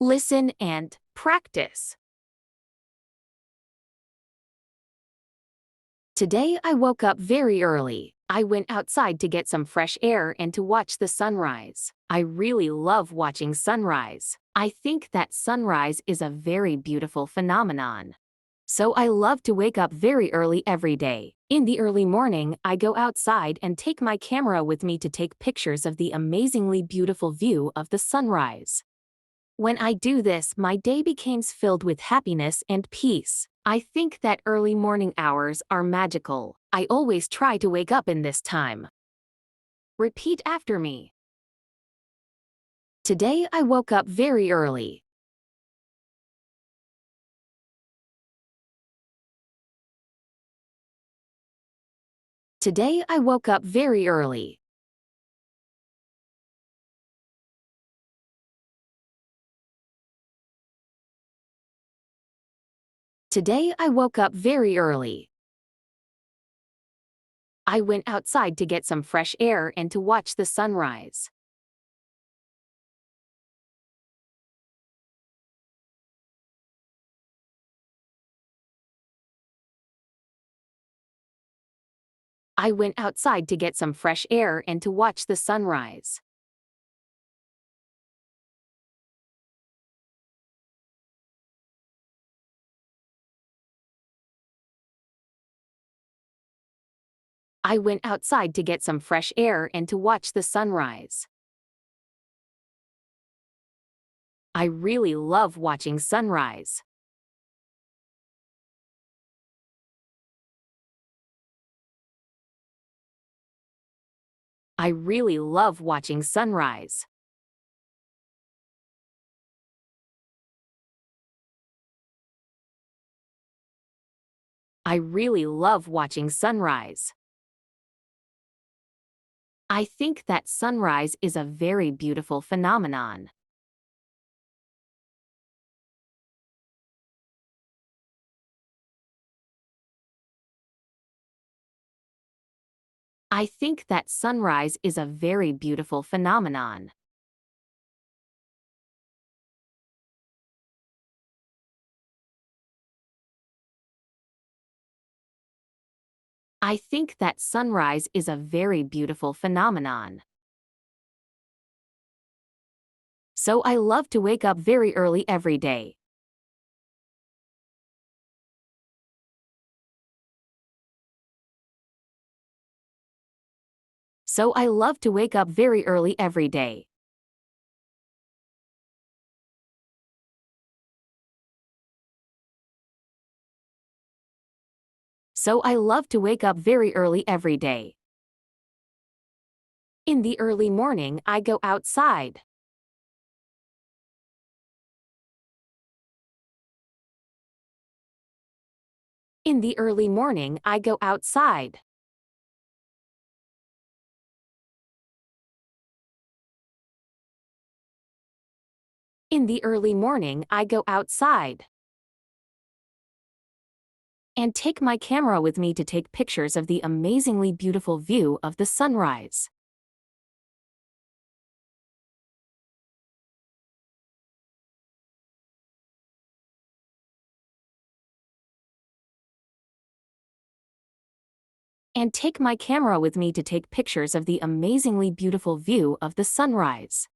Listen and practice. Today I woke up very early. I went outside to get some fresh air and to watch the sunrise. I really love watching sunrise. I think that sunrise is a very beautiful phenomenon. So I love to wake up very early every day. In the early morning, I go outside and take my camera with me to take pictures of the amazingly beautiful view of the sunrise. When I do this, my day becomes filled with happiness and peace. I think that early morning hours are magical. I always try to wake up in this time. Repeat after me. Today I woke up very early. Today I woke up very early. Today I woke up very early. I went outside to get some fresh air and to watch the sunrise. I went outside to get some fresh air and to watch the sunrise. I went outside to get some fresh air and to watch the sunrise. I really love watching sunrise. I really love watching sunrise. I really love watching sunrise. I think that sunrise is a very beautiful phenomenon. I think that sunrise is a very beautiful phenomenon. I think that sunrise is a very beautiful phenomenon. So I love to wake up very early every day. So I love to wake up very early every day. So I love to wake up very early every day. In the early morning, I go outside. In the early morning, I go outside. In the early morning, I go outside. And take my camera with me to take pictures of the amazingly beautiful view of the sunrise. And take my camera with me to take pictures of the amazingly beautiful view of the sunrise.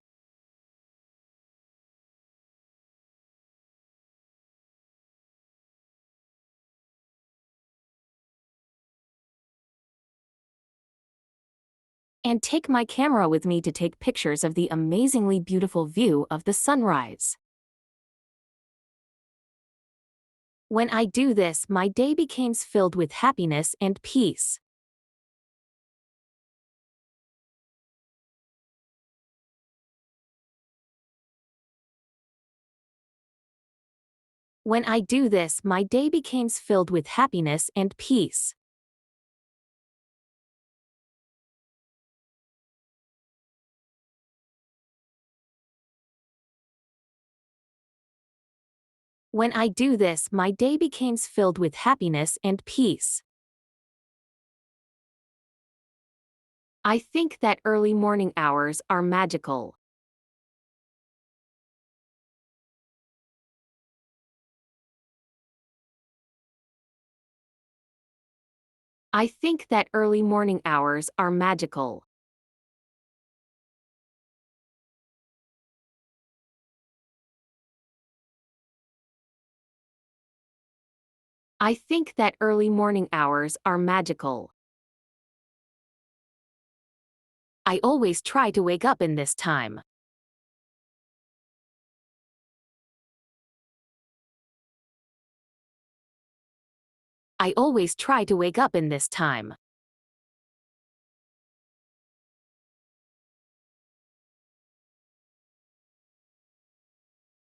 And take my camera with me to take pictures of the amazingly beautiful view of the sunrise. When I do this, my day becomes filled with happiness and peace. When I do this, my day becomes filled with happiness and peace. When I do this, my day becomes filled with happiness and peace. I think that early morning hours are magical. I think that early morning hours are magical. I think that early morning hours are magical. I always try to wake up in this time. I always try to wake up in this time.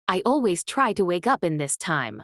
I always try to wake up in this time.